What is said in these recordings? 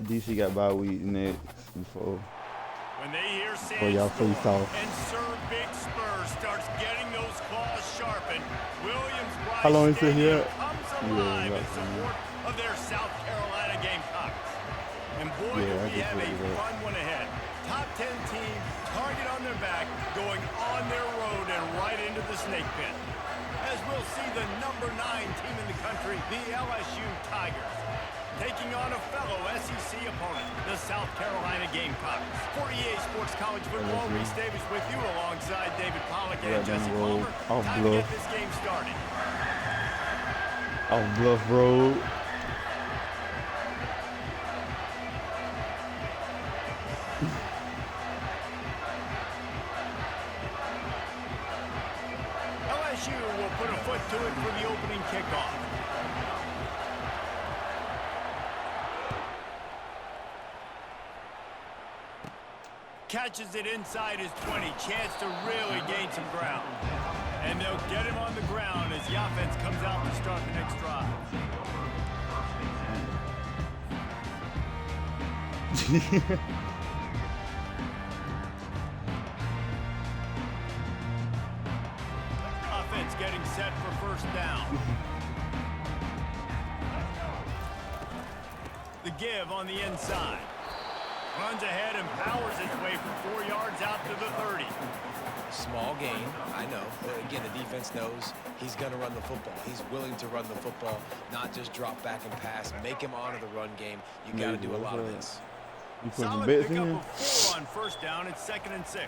DC got bye week next before When they hear y'all face off. and Sir Big Spur starts getting those claws sharpened, Williams How long is it Stadium here? comes alive in support of their South Carolina Gamecocks. And boy, do we have a fun one ahead. Top 10 team, target on their back, going on their road and right into the snake pit. As we'll see the number 9 team in the country, the LSU Tigers, taking on a fellow SEC opponent, the South Carolina Gamecocks. For EA Sports College Football, Reese Davis with you alongside David Pollack and Jesse Palmer. Time to get this game started. Off Bluff Road. LSU will put a foot to it for the opening kickoff. Catches it inside his 20. Chance to really gain some ground. And they'll get him on the ground as the offense comes out to start the next drive. Offense getting set for first down. The give on the inside. Runs ahead and powers his way for 4 yards out to the 30. Small gain, I know. But again, the defense knows he's going to run the football. He's willing to run the football, not just drop back and pass. Make him honor the run game. You got to do a lot of this. Solid pickup of 4 on first down. It's 2nd and 6.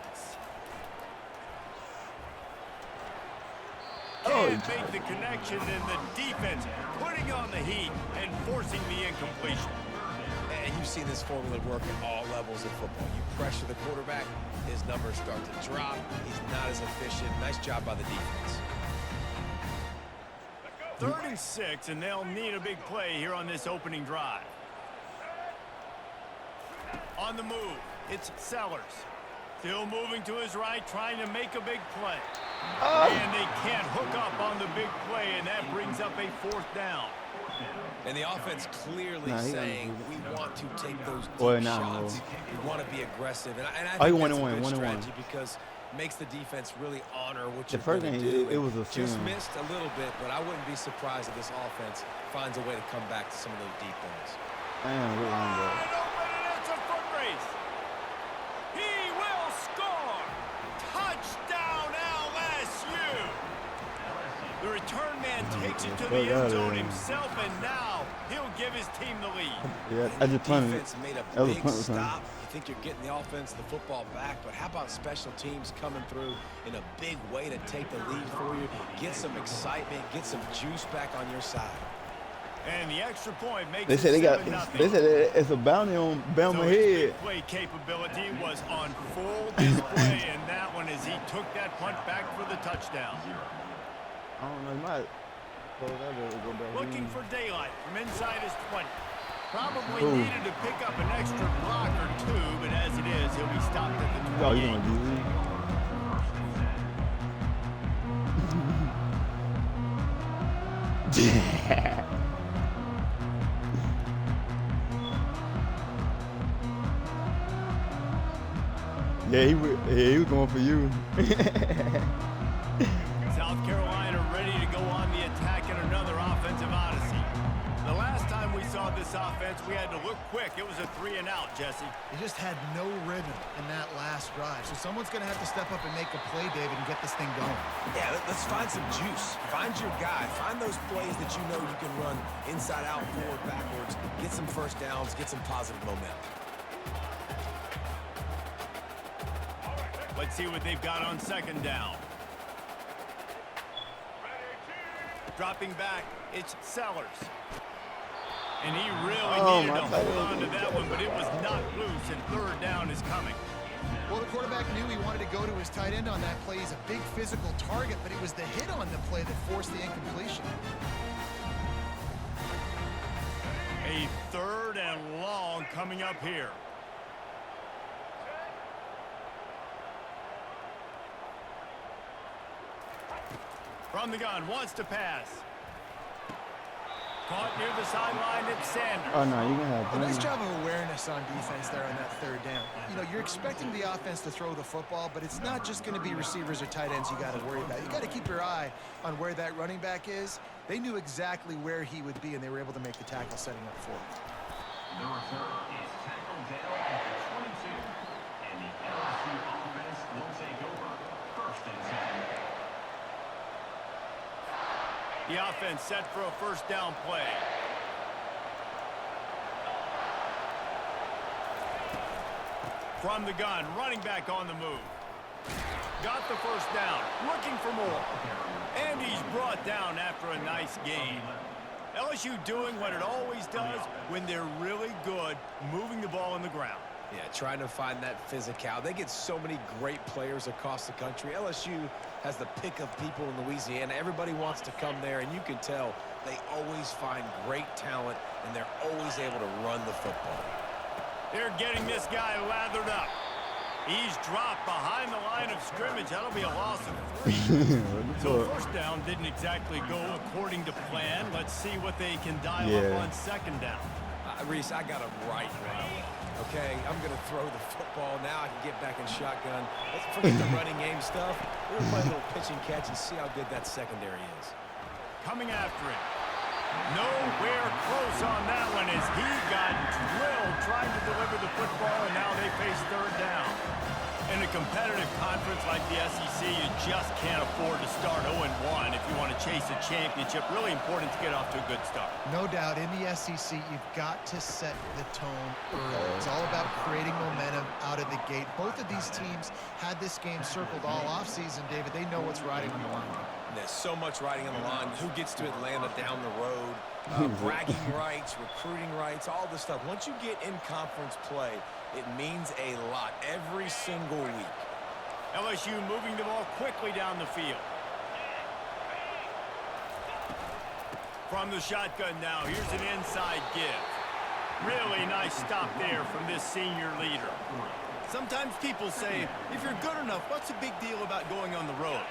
Can't make the connection, and the defense putting on the heat and forcing the incompletion. And you've seen this formula work at all levels of football. You pressure the quarterback, his numbers start to drop. He's not as efficient. Nice job by the defense. 3rd and 6, and they'll need a big play here on this opening drive. On the move, it's Sellers. Still moving to his right, trying to make a big play. And they can't hook up on the big play, and that brings up a 4th down. And the offense clearly saying we want to take those deep shots. We want to be aggressive. And I think that's a good strategy because it makes the defense really honor what you're going to do. It was a just missed a little bit, but I wouldn't be surprised if this offense finds a way to come back to some of those deep ones. Damn, good one, bro. It's a foot race. He will score. Touchdown, LSU. The return man takes it to the end zone himself, and now he'll give his team the lead. Yeah, I just punted. Defense made a big stop. You think you're getting the offense, the football back, but how about special teams coming through in a big way to take the lead for you, get some excitement, get some juice back on your side. And the extra point makes they said it they got. 7-0. They said it's a bounty on Bama head. His play capability was on full display, and that one as he took that punt back for the touchdown. I don't know, he might close that or go back. Looking for daylight from inside his 20. Probably needed to pick up an extra block or 2, but as it is, he'll be stopped at the 28. Oh, you gonna do it? Yeah, he was going for you. South Carolina ready to go on the attack in another offensive odyssey. The last time we saw this offense, we had to look quick. It was a 3-and-out, Jesse. They just had no rhythm in that last drive. So someone's going to have to step up and make a play, David, and get this thing going. Yeah, let's find some juice. Find your guy. Find those plays that you know you can run inside out, forward, backwards. Get some first downs. Get some positive momentum. Let's see what they've got on 2nd down. Dropping back, it's Sellers. And he really needed to hold on to that one, but it was not loose, and 3rd down is coming. Well, the quarterback knew he wanted to go to his tight end on that play. He's a big physical target, but it was the hit on the play that forced the incompletion. A 3rd and long coming up here. From the gun, wants to pass. Caught near the sideline, it's Sanders. Oh, no, you're going to have a nice job of awareness on defense there on that third down. You know, you're expecting the offense to throw the football, but it's not just going to be receivers or tight ends you got to worry about. You got to keep your eye on where that running back is. They knew exactly where he would be, and they were able to make the tackle setting up for him. Number 3 is tackled down at the 22, and the LSU offense will take over 1st and 10. The offense set for a first down play. From the gun, running back on the move. Got the first down, looking for more. And he's brought down after a nice gain. LSU doing what it always does when they're really good, moving the ball on the ground. Yeah, trying to find that physicality. They get so many great players across the country. LSU has the pick of people in Louisiana. Everybody wants to come there, and you can tell they always find great talent, and they're always able to run the football. They're getting this guy lathered up. He's dropped behind the line of scrimmage. That'll be a loss of 3. So first down didn't exactly go according to plan. Let's see what they can dial up on second down. Reese, I got a right route. Okay, I'm going to throw the football. Now I can get back in shotgun. Let's forget the running game stuff. We're going to play a little pitch and catch and see how good that secondary is. Coming after him. Nowhere close on that one as he got drilled trying to deliver the football, and now they face third down. In a competitive conference like the SEC, you just can't afford to start 0-1 if you want to chase a championship. Really important to get off to a good start. No doubt, in the SEC, you've got to set the tone early. It's all about creating momentum out of the gate. Both of these teams had this game circled all offseason, David. They know what's riding on the line. There's so much riding on the line. Who gets to Atlanta down the road? Bragging rights, recruiting rights, all this stuff. Once you get in conference play, it means a lot every single week. LSU moving the ball quickly down the field. From the shotgun now, here's an inside give. Really nice stop there from this senior leader. Sometimes people say, if you're good enough, what's the big deal about going on the road?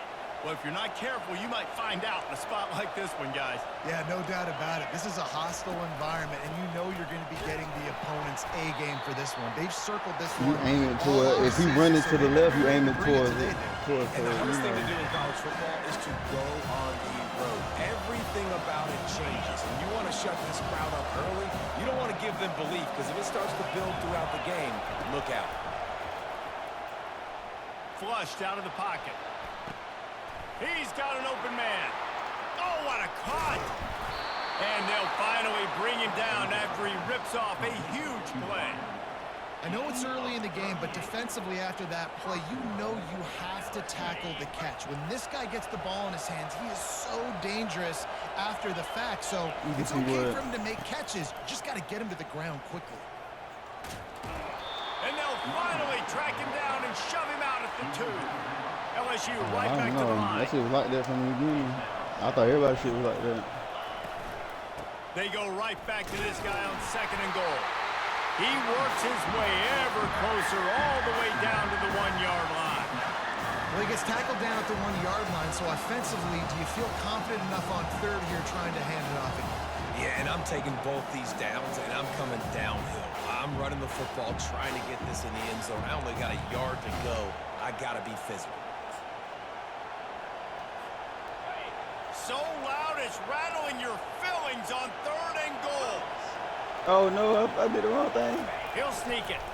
Well, if you're not careful, you might find out in a spot like this one, guys. Yeah, no doubt about it. This is a hostile environment, and you know you're going to be getting the opponent's A game for this one. They've circled this one. You aim it toward, if he running to the left, you aim it towards it. And the hardest thing to do in college football is to go on the road. Everything about it changes, and you want to shut this crowd up early. You don't want to give them belief, because if it starts to build throughout the game, look out. Flushed out of the pocket. He's got an open man. Oh, what a cut. And they'll finally bring him down after he rips off a huge play. I know it's early in the game, but defensively after that play, you know you have to tackle the catch. When this guy gets the ball in his hands, he is so dangerous after the fact. So it's okay for him to make catches. You just got to get him to the ground quickly. And they'll finally track him down and shove him out at the 2. LSU right back to the line. That shit was like that from the beginning. I thought everybody's shit was like that. They go right back to this guy on second and goal. He works his way ever closer all the way down to the 1-yard line. Well, he gets tackled down at the 1-yard line, so offensively, do you feel confident enough on third here trying to hand it off again? Yeah, and I'm taking both these downs, and I'm coming downhill. I'm running the football, trying to get this in the end zone. I only got a yard to go. I got to be physical. So loud it's rattling your fillings on third and goal. Oh, no, I did the wrong thing. He'll sneak it.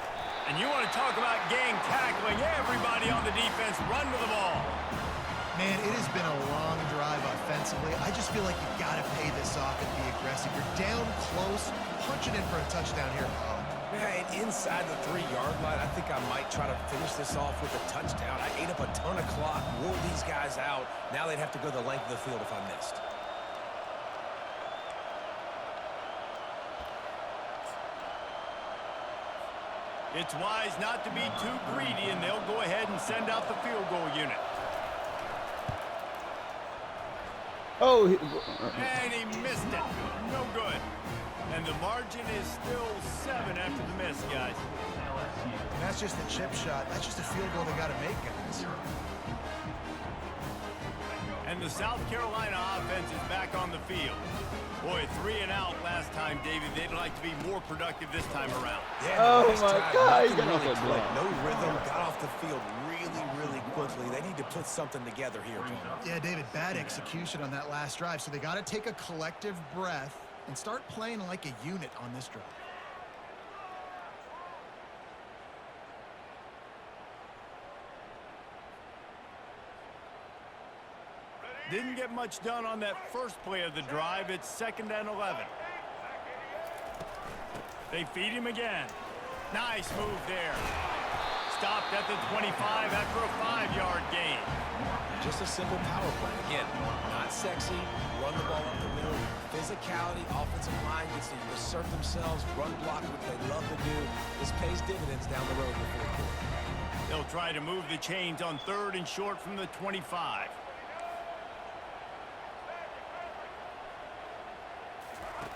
And you want to talk about gang tackling. Everybody on the defense run to the ball. Man, it has been a long drive offensively. I just feel like you got to pay this off and be aggressive. You're down close, punching in for a touchdown here, Paul. Man, inside the 3-yard line, I think I might try to finish this off with a touchdown. I ate up a ton of clock, wore these guys out. Now they'd have to go the length of the field if I missed. It's wise not to be too greedy, and they'll go ahead and send out the field goal unit. Oh, and he missed it. No good. And the margin is still 7 after the miss, guys. And that's just a chip shot. That's just a field goal they got to make, guys. And the South Carolina offense is back on the field. Boy, 3 and out last time, David. They'd like to be more productive this time around. Yeah, oh, nice my drive. God. Nothing really clicked. No rhythm. Got off the field really quickly. They need to put something together here, Tom. Yeah, David, bad execution on that last drive. So they got to take a collective breath and start playing like a unit on this drive. Didn't get much done on that first play of the drive. It's 2nd and 11. They feed him again. Nice move there. Stopped at the 25 after a 5-yard gain. Just a simple power play. Again, not sexy. Run the ball up the middle. Physicality, offensive line gets to assert themselves, run block, what they love to do. This pays dividends down the road in the 4th quarter. They'll try to move the chains on 3rd and short from the 25.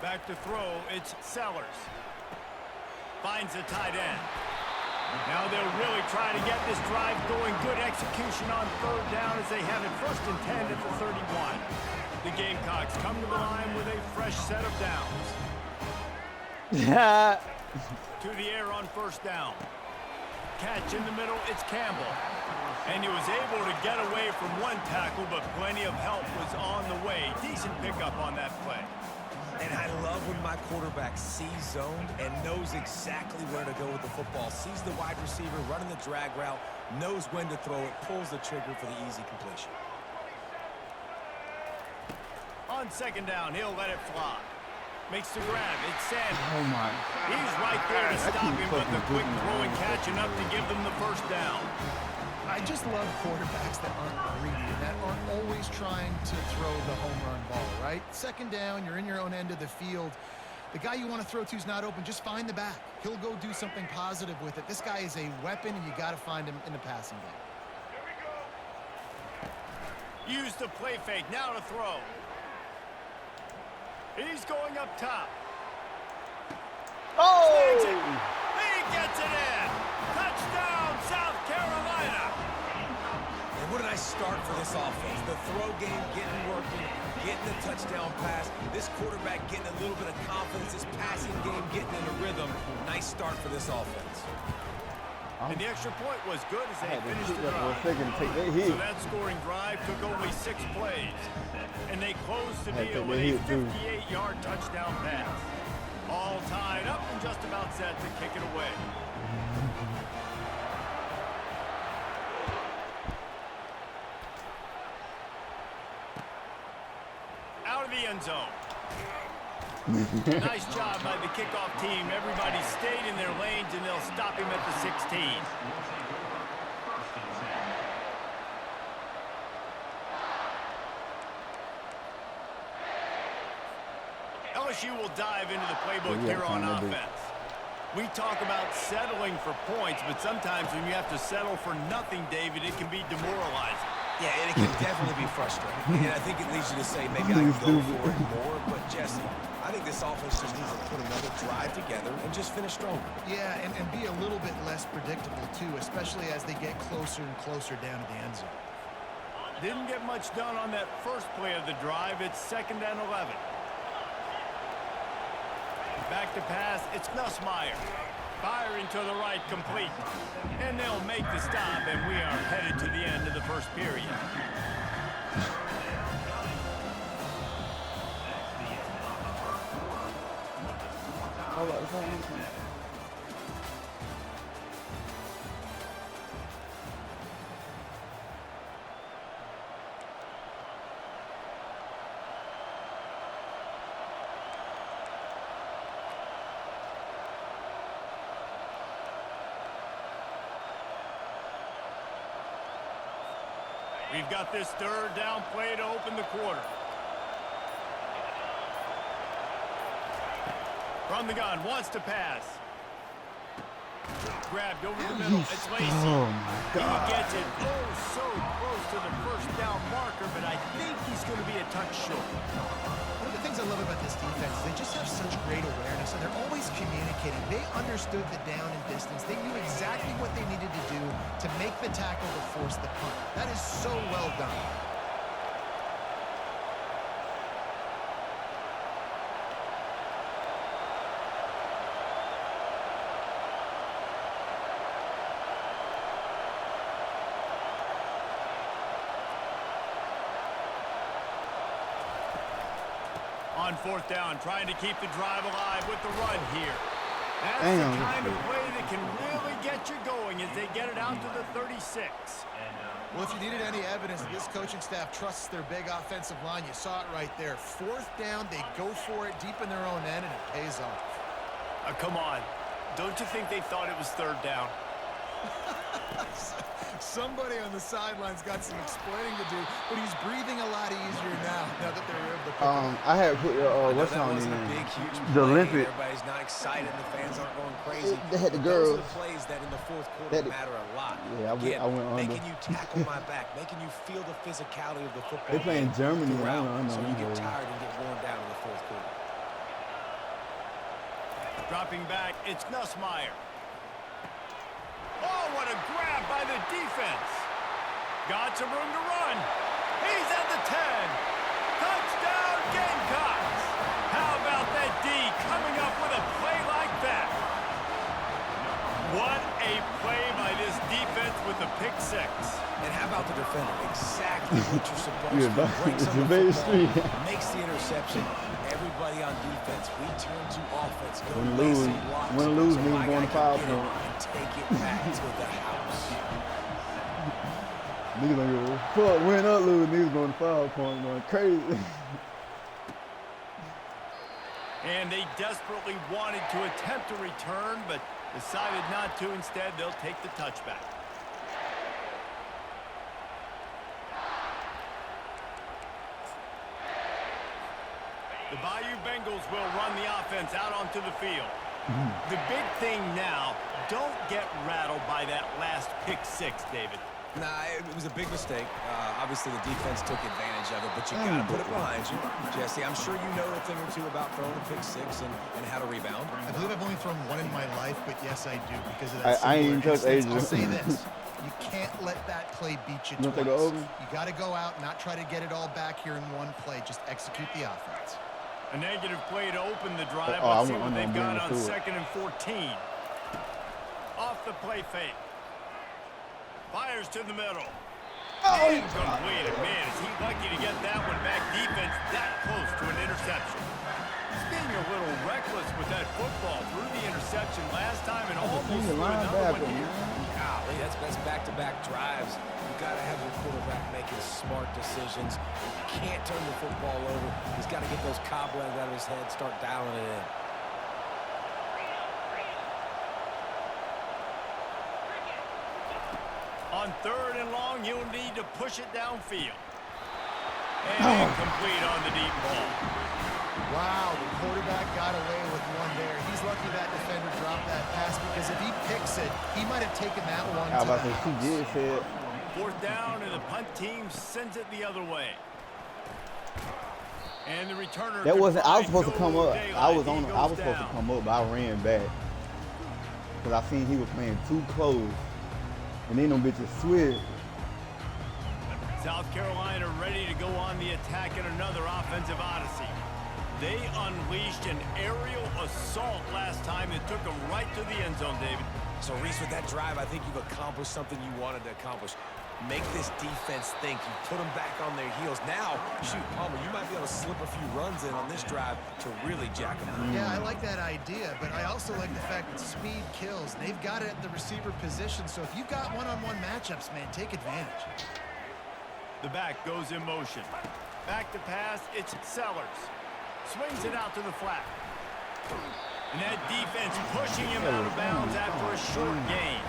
Back to throw, it's Sellers. Finds the tight end. Now they'll really try to get this drive going. Good execution on 3rd down as they have it 1st and 10 at the 31. The Gamecocks come to the line with a fresh set of downs. Yeah. To the air on 1st down. Catch in the middle, it's Campbell. And he was able to get away from one tackle, but plenty of help was on the way. Decent pickup on that play. And I love when my quarterback sees zoned and knows exactly where to go with the football. Sees the wide receiver running the drag route, knows when to throw it, pulls the trigger for the easy completion. On 2nd down, he'll let it fly. Makes the grab. It's Sanders. Oh, my. He's right there to stop him, but the quick throwing catch enough to give them the 1st down. I just love quarterbacks that aren't greedy and that aren't always trying to throw the home run ball, right? 2nd down, you're in your own end of the field. The guy you want to throw to is not open. Just find the back. He'll go do something positive with it. This guy is a weapon, and you got to find him in the passing game. Use the play fake. Now to throw. He's going up top. Oh! He gets it in. Touchdown, South Carolina. And what a nice start for this offense. The throw game getting working, getting the touchdown pass. This quarterback getting a little bit of confidence. This passing game getting in a rhythm. Nice start for this offense. And the extra point was good as they finished the drive. So that scoring drive took only 6 plays. And they closed the deal with a 58-yard touchdown pass. All tied up and just about set to kick it away. Out of the end zone. Nice job by the kickoff team. Everybody stayed in their lanes, and they'll stop him at the 16. LSU will dive into the playbook here on offense. We talk about settling for points, but sometimes when you have to settle for nothing, David, it can be demoralizing. Yeah, and it can definitely be frustrating. And I think it leads you to say, maybe I can go for it more. But, Jesse, I think this offense just needs to put another drive together and just finish strong. Yeah, and be a little bit less predictable, too, especially as they get closer and closer down to the end zone. Didn't get much done on that first play of the drive. It's 2nd and 11. Back to pass, it's Nussmeier. Firing to the right, complete. And they'll make the stop, and we are headed to the end of the first period. We've got this 3rd down play to open the quarter. From the gun, wants to pass. Grabbed over the middle, it's Lacey. Oh, my God. He gets it so close to the 1st down marker, but I think he's going to be a touch short. One of the things I love about this defense is they just have such great awareness, and they're always communicating. They understood the down and distance. They knew exactly what they needed to do to make the tackle to force the punt. That is so well done. On fourth down, trying to keep the drive alive with the run here. That's Damn, the kind of play that can really get you going as they get it out to the 36. Well, if you needed any evidence that this coaching staff trusts their big offensive line, you saw it right there. Fourth down, they go for it deep in their own end, and it pays off. Come on. Don't you think they thought it was third down? Somebody on the sidelines got some explaining to do, but he's breathing a lot easier now that they were able to pick him. I had put what's on wasn't there? a big, huge The play. Olympic. Everybody's not excited. The fans aren't going crazy. They had the Those girls. are the plays that in the fourth quarter matter a lot. Yeah, I went under. Making you tackle my back, making you feel the physicality of the football. They playing Germany. I throughout, don't know. so you get tired and get worn down in the fourth quarter. Dropping back, it's Nussmeier. Oh, what a grab by the defense. Got some room to run. He's at the 10. Touchdown, Gamecocks. How about that D coming up with a play like that? What a play by this defense with the pick six. And how about the defender? Exactly what you're supposed Yeah, to. Breaks on the football, the makes the interception. Everybody on defense, we turn to offense. Go Win, lay lose. some blocks Win, lose, so means my going guy to can foul get it point. and take it back to the house. Niggas don't give a fuck. Win or lose, niggas going to foul point, going crazy. And they desperately wanted to attempt a return, but decided not to. Instead, they'll take the touchback. The Bayou Bengals will run the offense out onto the field. The big thing now, don't get rattled by that last pick six, David. Nah, it was a big mistake. Obviously, the defense took advantage of it, but you got to put it behind you. Jesse, I'm sure you know a thing or two about throwing a pick six and how to rebound. I believe I've only thrown one in my life, but yes, I do because of that. I ain't even touched instance. Asia. I'll say this. You can't let that play beat you You don't think twice. it'll over? You got to go out, not try to get it all back here in one play. Just execute the offense. A negative play to open the drive. Oh, Let's see what they've got on to it. 2nd and 14. Off the play fake. Fires to the middle. Incompleted. Man, is he lucky to get that one back. Defense that close to an interception. He's being a little reckless with that football. Threw the interception last time and almost threw another one here. Golly, that's back-to-back drives. You've got to have your quarterback making smart decisions. You can't turn the football over. He's got to get those cobwebs out of his head, start dialing it in. On 3rd and long, he'll need to push it downfield. And incomplete on the deep ball. Wow, the quarterback got away with one there. He's lucky that defender dropped that pass because if he picks it, he might have taken that one How to about the that? She house. did say it. 4th down, and the punt team sends it the other way. And the returner. That wasn't. I was supposed to no come up. daylight. I was He goes supposed to down. come up, but I ran back because I seen he was playing too close, and then them bitches switched. South Carolina ready to go on the attack in another offensive odyssey. They unleashed an aerial assault last time that took them right to the end zone, David. So, Reese, with that drive, I think you've accomplished something you wanted to accomplish. Make this defense think. You put them back on their heels. Now, shoot, Palmer, you might be able to slip a few runs in on this drive to really jack them up. Yeah, I like that idea, but I also like the fact that speed kills. They've got it at the receiver position, so if you've got one-on-one matchups, man, take advantage. The back goes in motion. Back to pass, it's Sellers. Swings it out to the flat. And that defense pushing him out of bounds after a short gain.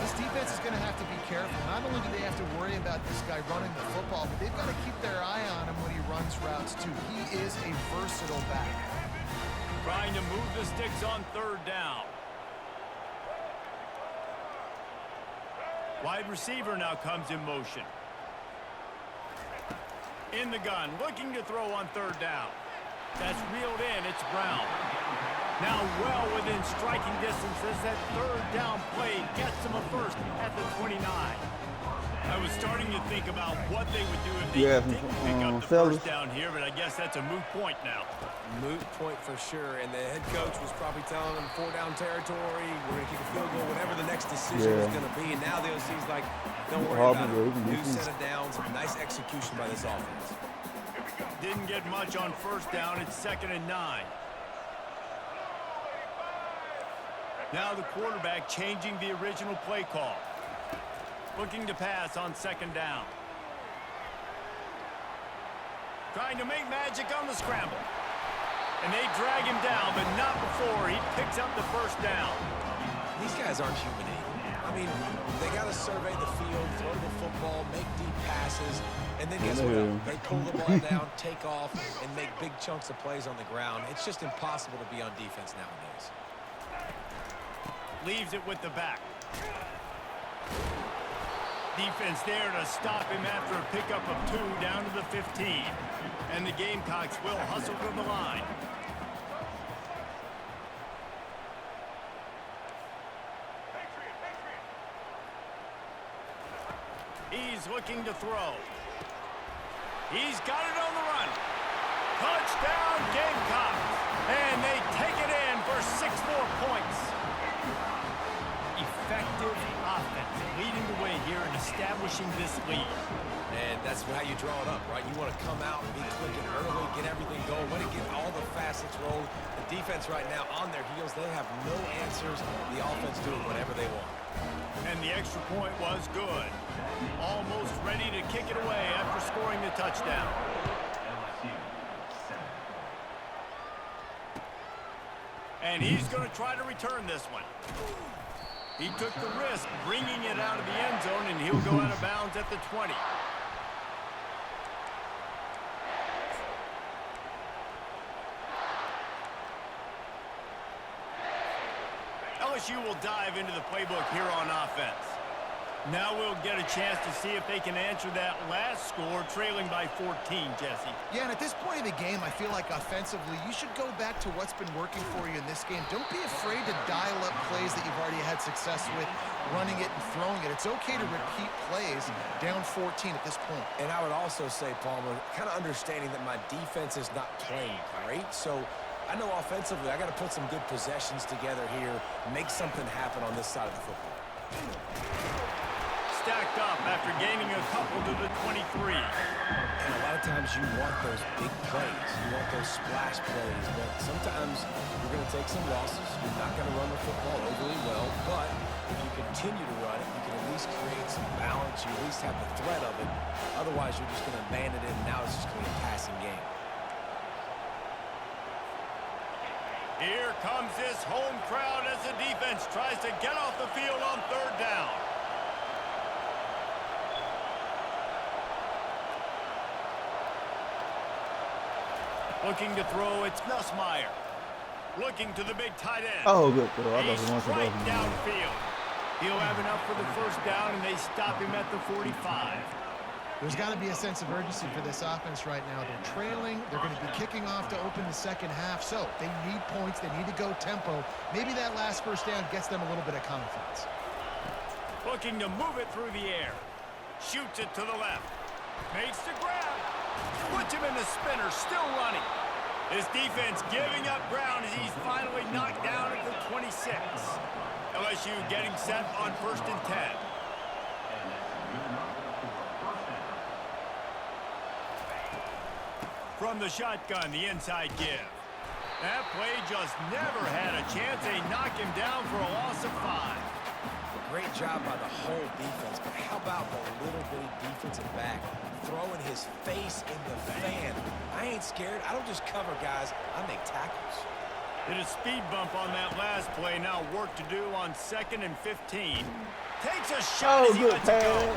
This defense is going to have to be careful. Not only do they have to worry about this guy running the football, but they've got to keep their eye on him when he runs routes, too. He is a versatile back. Trying to move the sticks on 3rd down. Wide receiver now comes in motion. In the gun, looking to throw on 3rd down. That's reeled in, it's Brown. Now well within striking distance as that 3rd down play gets him a first at the 29. I was starting to think about what they would do if they didn't pick up the first down here, but I guess that's a moot point now. Moot point for sure, and the head coach was probably telling them 4-down territory, we're going to kick a field goal, whatever the next decision is going to be, and now the OC's like, don't worry about it. New set of downs, nice execution by this offense. didn't get much on first down. It's 2nd and 9. Now the quarterback changing the original play call. Looking to pass on 2nd down. Trying to make magic on the scramble. And they drag him down, but not before he picks up the first down. These guys aren't human. I mean, they got to survey the field, throw the football, make deep passes, and then guess what? They pull the ball down, take off, and make big chunks of plays on the ground. It's just impossible to be on defense nowadays. Leaves it with the back. Defense there to stop him after a pickup of 2 down to the 15. And the Gamecocks will hustle from the line. He's looking to throw. He's got it on the run. Touchdown Gamecocks. And they take it in for 6 more points. Effective offense leading the way here and establishing this lead. And that's how you draw it up, right? You want to come out and be clicking early, get everything going, want to get all the facets rolled. The defense right now on their heels, they have no answers. The offense doing whatever they want. And the extra point was good. Almost ready to kick it away after scoring the touchdown. And he's going to try to return this one. He took the risk bringing it out of the end zone, and he'll go out of bounds at the 20. LSU will dive into the playbook here on offense. Now we'll get a chance to see if they can answer that last score, trailing by 14, Jesse. Yeah, and at this point of the game, I feel like offensively, you should go back to what's been working for you in this game. Don't be afraid to dial up plays that you've already had success with, running it and throwing it. It's okay to repeat plays down 14 at this point. And I would also say, Palmer, kind of understanding that my defense is not playing great, so I know offensively I got to put some good possessions together here, make something happen on this side of the football. Stacked up after gaining a couple to the 23. And a lot of times you want those big plays. You want those splash plays. But sometimes you're going to take some losses. You're not going to run the football overly well. But if you continue to run it, you can at least create some balance. You at least have the threat of it. Otherwise, you're just going to abandon it, and now it's just going to be a passing game. Here comes this home crowd as the defense tries to get off the field on 3rd down. Looking to throw, it's Nussmeier. Looking to the big tight end. Oh, good throw. I He's thought right downfield. He'll have enough for the first down, and they stop him at the 45. There's got to be a sense of urgency for this offense right now. They're trailing. They're going to be kicking off to open the second half. So they need points. They need to go tempo. Maybe that last first down gets them a little bit of confidence. Looking to move it through the air. Shoots it to the left. Makes the grab. Puts him in the spinner. Still running. His defense giving up ground as he's finally knocked down at the 26. LSU getting set on 1st and 10. From the shotgun, the inside give. That play just never had a chance. They knock him down for a loss of 5. Great job by the whole defense, but how about the little bitty defensive back throwing his face in the fan? I ain't scared. I don't just cover guys. I make tackles. Did a speed bump on that last play. Now work to do on 2nd and 15. Takes a shot as he lets it go.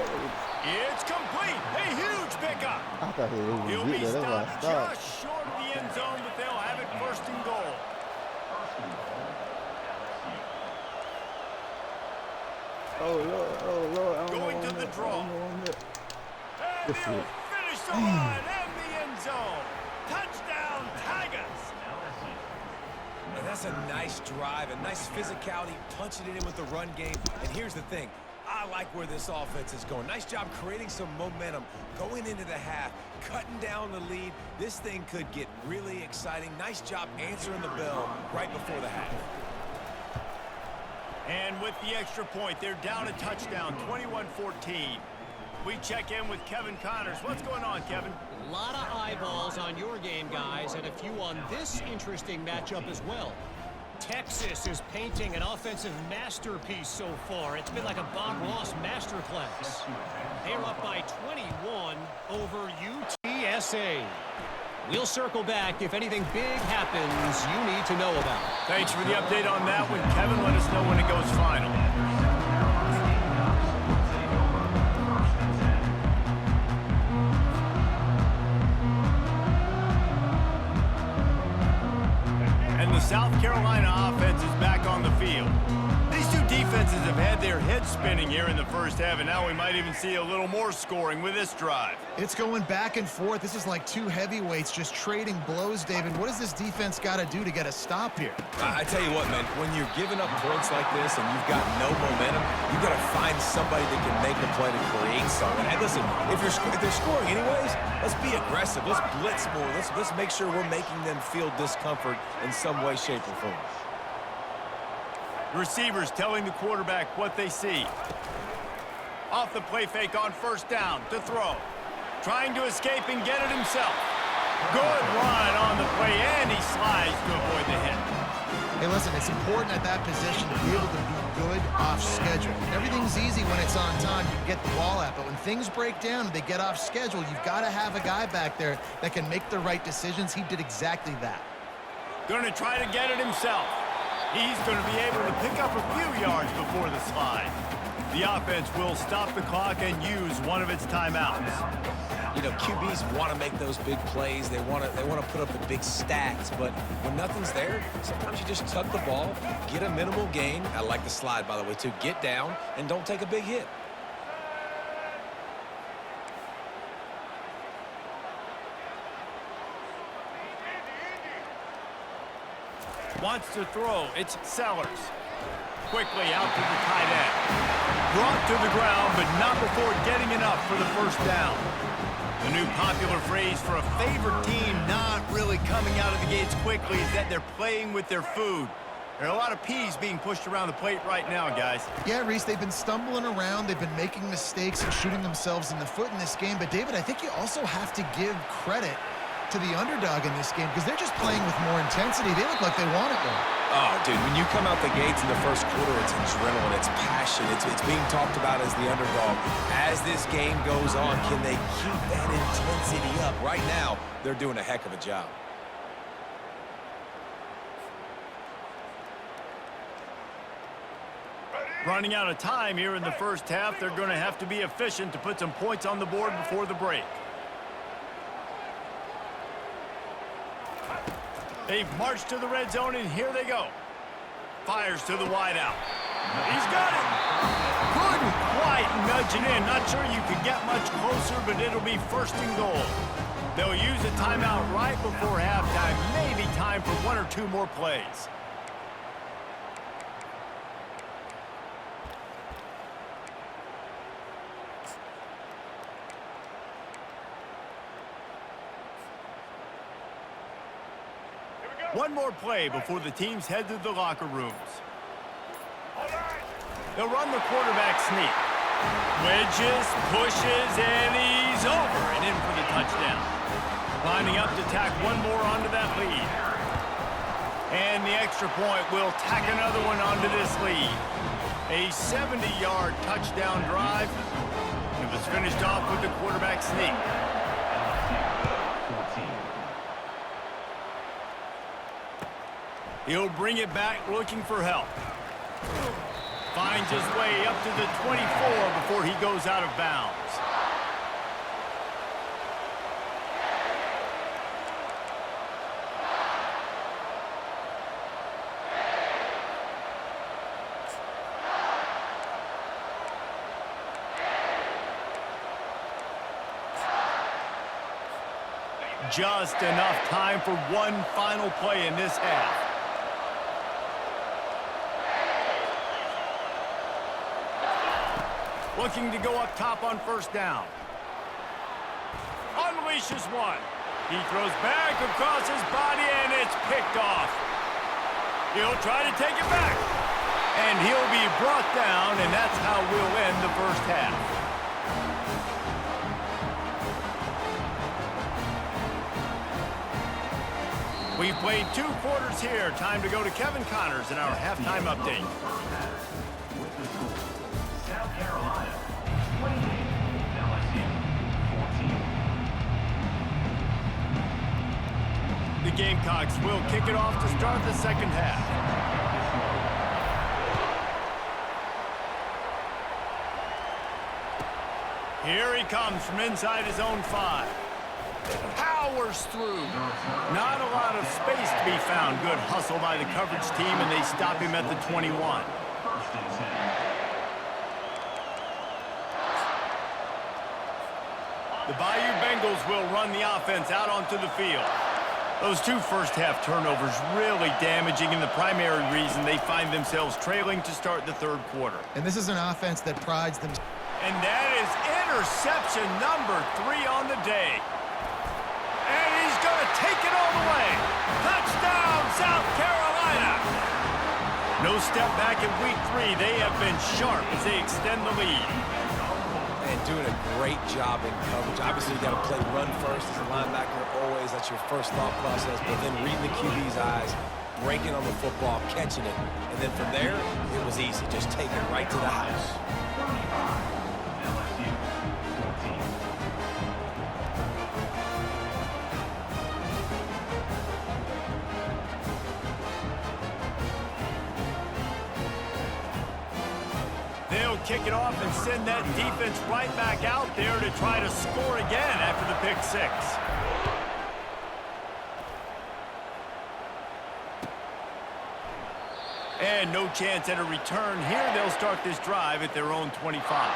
It's complete. A huge pickup. I thought He'll be stopped just short of the end zone, but they'll have it 1st and goal. Oh, Lord. Going to the draw. And he'll finish the line and the end zone. Touchdown, Tigers. And that's a nice drive, a nice physicality, punching it in with the run game. And here's the thing. I like where this offense is going. Nice job creating some momentum, going into the half, cutting down the lead. This thing could get really exciting. Nice job answering the bell right before the half. And with the extra point, they're down a touchdown, 21-14. We check in with Kevin Connors. What's going on, Kevin? A lot of eyeballs on your game, guys, and a few on this interesting matchup as well. Texas is painting an offensive masterpiece so far. It's been like a Bob Ross masterclass. They're up by 21 over UTSA. We'll circle back if anything big happens you need to know about. Thanks for the update on that one, Kevin. Let us know when it goes final. And the South Carolina offense is back on the field. These two defenses have had their heads spinning here in the first half, and now we might even see a little more scoring with this drive. It's going back and forth. This is like two heavyweights just trading blows, David. What does this defense got to do to get a stop here? I tell you what, man, when you're giving up points like this and you've got no momentum, you've got to find somebody that can make the play to create something. And listen, if they're scoring anyways, let's be aggressive. Let's blitz more. Let's make sure we're making them feel discomfort in some way, shape, or form. Receivers telling the quarterback what they see. Off the play fake on first down to throw. Trying to escape and get it himself. Good run on the play, and he slides to avoid the hit. Hey, listen, it's important at that position to be able to be good off schedule. Everything's easy when it's on time. You can get the ball out, but when things break down and they get off schedule, you've got to have a guy back there that can make the right decisions. He did exactly that. Going to try to get it himself. He's going to be able to pick up a few yards before the slide. The offense will stop the clock and use one of its timeouts. You know, QBs want to make those big plays. They want to put up the big stats, but when nothing's there, sometimes you just tuck the ball, get a minimal gain. I like the slide, by the way, too. Get down and don't take a big hit. Wants to throw. It's Sellers. Quickly out to the tight end. Brought to the ground, but not before getting enough for the first down. The new popular phrase for a favorite team not really coming out of the gates quickly is that they're playing with their food. There are a lot of peas being pushed around the plate right now, guys. Yeah, Reese, they've been stumbling around. They've been making mistakes and shooting themselves in the foot in this game. But, David, I think you also have to give credit to the underdog in this game because they're just playing with more intensity. They look like they want it more. Oh, dude, when you come out the gates in the first quarter, it's adrenaline, it's passion, it's being talked about as the underdog. As this game goes on, can they keep that intensity up? Right now, they're doing a heck of a job. Running out of time here in the first half, they're going to have to be efficient to put some points on the board before the break. They've marched to the red zone, and here they go. Fires to the wideout. He's got it. Couldn't quite nudge it in. Not sure you could get much closer, but it'll be first and goal. They'll use a timeout right before halftime. Maybe time for one or two more plays. One more play before the teams head to the locker rooms. They'll run the quarterback sneak. Wedges, pushes, and he's over and in for the touchdown. Lining up to tack one more onto that lead. And the extra point will tack another one onto this lead. A 70-yard touchdown drive. It was finished off with the quarterback sneak. He'll bring it back looking for help. Finds his way up to the 24 before he goes out of bounds. Just enough time for one final play in this half. Looking to go up top on first down. Unleashes one. He throws back across his body, and it's picked off. He'll try to take it back. And he'll be brought down, and that's how we'll end the first half. We've played 2 quarters here. Time to go to Kevin Connors in our halftime update. With the score, South Carolina 28, LSU 14. The Gamecocks will kick it off to start the second half. Here he comes from inside his own 5. Powers through. Not a lot of space to be found. Good hustle by the coverage team, and they stop him at the 21. First and 10. The Bayou Bengals will run the offense out onto the field. Those 2 first-half turnovers really damaging, and the primary reason they find themselves trailing to start the 3rd quarter. And this is an offense that prides themselves. And that is interception number 3 on the day. And he's going to take it all the way. Touchdown, South Carolina. No step back in week 3. They have been sharp as they extend the lead. And doing a great job in coverage. Obviously, you got to play run first as a linebacker always. That's your first thought process. But then reading the QB's eyes, breaking on the football, catching it. And then from there, it was easy. Just take it right to the house. LSU 14. They'll kick it off and send that defense right back out there to try to score again after the pick 6. And no chance at a return here. They'll start this drive at their own 25.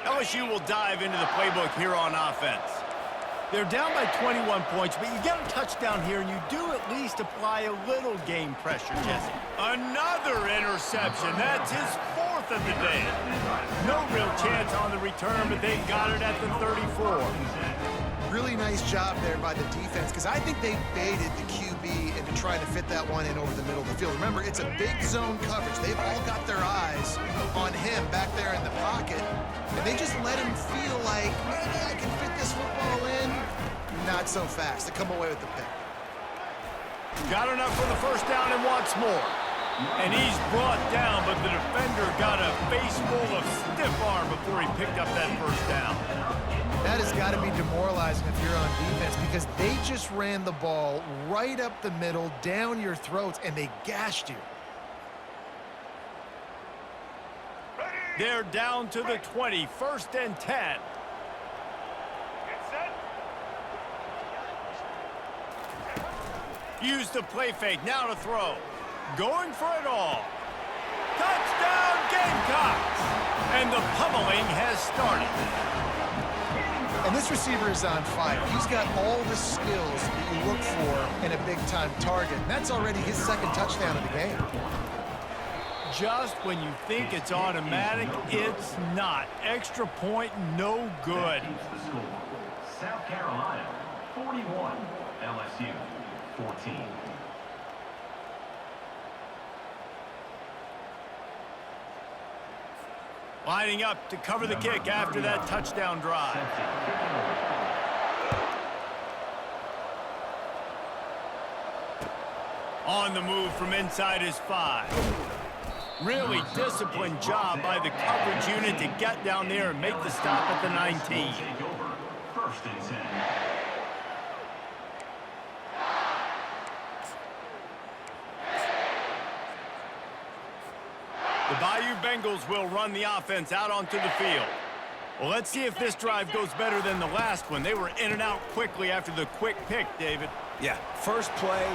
LSU will dive into the playbook here on offense. They're down by 21 points, but you get a touchdown here, and you do at least apply a little game pressure, Jesse. Another interception. That's his 4th of the day. No real chance on the return, but they got it at the 34. Really nice job there by the defense, because I think they baited the QB into trying to fit that one in over the middle of the field. Remember, it's a big zone coverage. They've all got their eyes on him back there in the pocket, and they just let him feel like, maybe I can fit this football in. Not so fast. They come away with the pick. Got enough for the first down and wants more. And he's brought down, but the defender got a face full of stiff arm before he picked up that first down. That has got to be demoralizing if you're on defense, because they just ran the ball right up the middle, down your throats, and they gashed you. They're down to the 20, 1st and 10. Use the play fake, now to throw. Going for it all. Touchdown, Gamecocks! And the pummeling has started. And this receiver is on fire. He's got all the skills that you look for in a big-time target. And that's already his 2nd touchdown of the game. Just when you think it's automatic, it's not. Extra point, no good. The score, South Carolina 41, LSU 14. Lining up to cover the kick after that touchdown drive. On the move from inside his 5. Really disciplined job by the coverage unit to get down there and make the stop at the 19. First and 10. The Bayou Bengals will run the offense out onto the field. Well, let's see if this drive goes better than the last one. They were in and out quickly after the quick pick, David. Yeah, first play,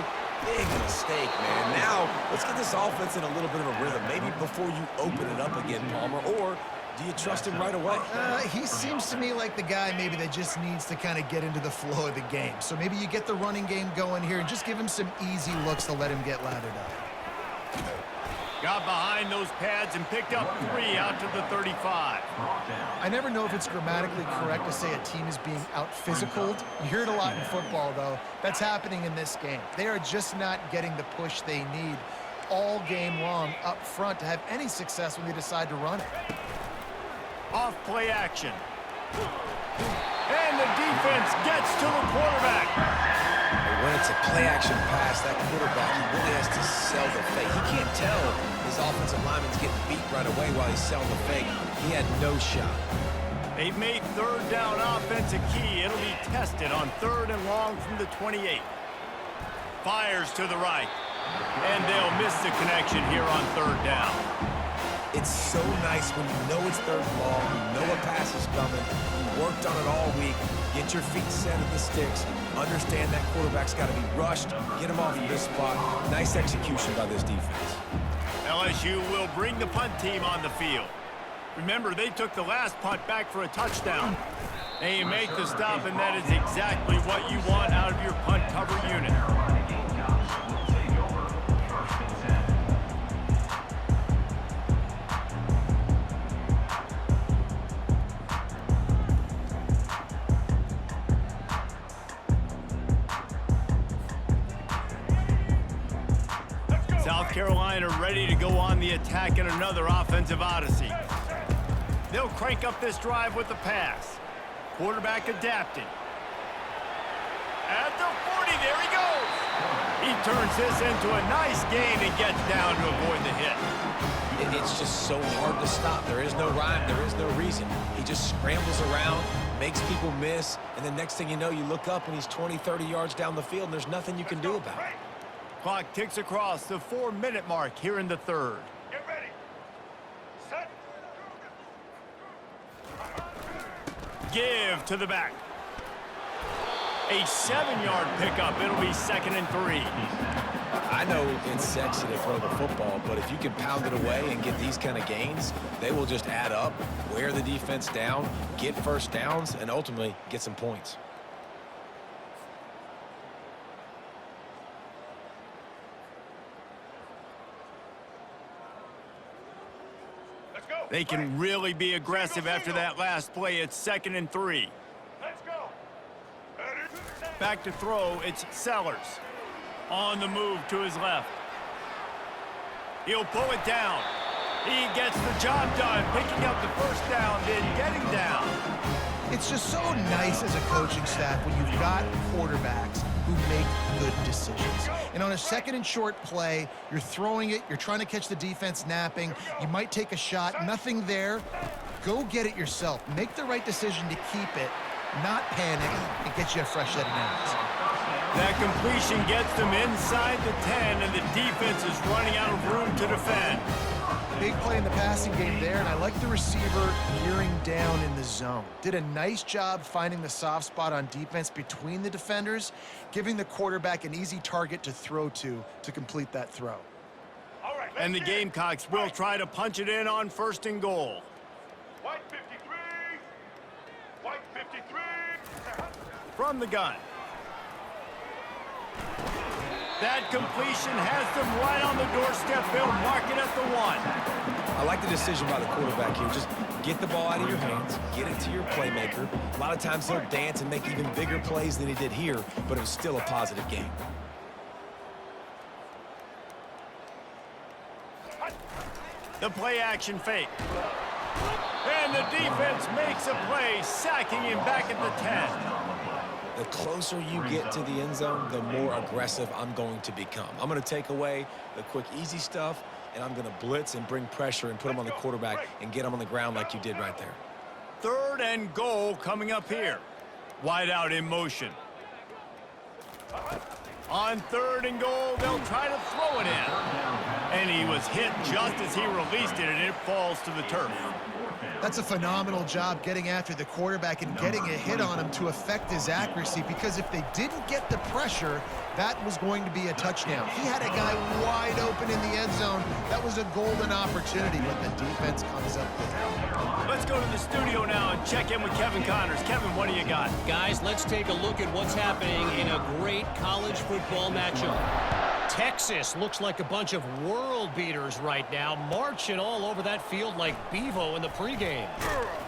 big mistake, man. Now, let's get this offense in a little bit of a rhythm. Maybe before you open it up again, Palmer, or do you trust him right away? He seems to me like the guy maybe that just needs to kind of get into the flow of the game. So maybe you get the running game going here and just give him some easy looks to let him get lathered up. Got behind those pads and picked up 3 out to the 35. I never know if it's grammatically correct to say a team is being out-physicaled. You hear it a lot in football, though. That's happening in this game. They are just not getting the push they need all game long up front to have any success when they decide to run it. Off play action. And the defense gets to the quarterback. When it's a play-action pass, that quarterback, he really has to sell the fake. He can't tell his offensive lineman's getting beat right away while he's selling the fake. He had no shot. They've made third down offense a key. It'll be tested on 3rd and long from the 28. Fires to the right. And they'll miss the connection here on 3rd down. It's so nice when you know it's 3rd and long, you know a pass is coming, you worked on it all week, get your feet set at the sticks, understand that quarterback's got to be rushed, get him off of this spot. Nice execution by this defense. LSU will bring the punt team on the field. Remember, they took the last punt back for a touchdown. They make the stop, and that is exactly what you want out of your punt cover unit. South Carolina ready to go on the attack in another offensive odyssey. They'll crank up this drive with the pass. Quarterback adapting. At the 40, there he goes. He turns this into a nice gain and gets down to avoid the hit. It's just so hard to stop. There is no rhyme. There is no reason. He just scrambles around, makes people miss, and the next thing you know, you look up and he's 20, 30 yards down the field, and there's nothing you can do about it. Clock ticks across the 4-minute mark here in the 3rd. Get ready. Set. Give to the back. A 7-yard pickup. It'll be 2nd and 3. I know it's sexy to throw the football, but if you can pound it away and get these kind of gains, they will just add up, wear the defense down, get first downs, and ultimately get some points. They can really be aggressive after that last play. It's 2nd and 3. Let's go. Back to throw, it's Sellers. On the move to his left. He'll pull it down. He gets the job done, picking up the first down, then getting down. It's just so nice as a coaching staff when you've got quarterbacks who make good decisions. And on a 2nd and short play, you're throwing it, you're trying to catch the defense napping, you might take a shot, nothing there. Go get it yourself. Make the right decision to keep it, not panic, and get you a fresh set of downs. That completion gets them inside the 10, and the defense is running out of room to defend. Big play in the passing game there, and I like the receiver gearing down in the zone. Did a nice job finding the soft spot on defense between the defenders, giving the quarterback an easy target to throw to complete that throw. All right, And the Gamecocks will try to punch it in on 1st and goal. White 53. White 53. From the gun. That completion has them right on the doorstep. They'll mark it at the 1. I like the decision by the quarterback here. Just get the ball out of your hands, get it to your playmaker. A lot of times he'll dance and make even bigger plays than he did here, but it was still a positive game. The play action fake. And the defense makes a play, sacking him back at the 10. The closer you get to the end zone, the more aggressive I'm going to become. I'm going to take away the quick, easy stuff, and I'm going to blitz and bring pressure and put him on the quarterback and get him on the ground like you did right there. 3rd and goal coming up here. Wide out in motion. On 3rd and goal, they'll try to throw it in. And he was hit just as he released it, and it falls to the turf. That's a phenomenal job getting after the quarterback and getting a hit on him to affect his accuracy, because if they didn't get the pressure, that was going to be a touchdown. He had a guy wide open in the end zone. That was a golden opportunity, but the defense comes up with it. Let's go to the studio now and check in with Kevin Connors. Kevin, what do you got? Guys, let's take a look at what's happening in a great college football matchup. Texas looks like a bunch of world beaters right now, marching all over that field like Bevo in the pregame.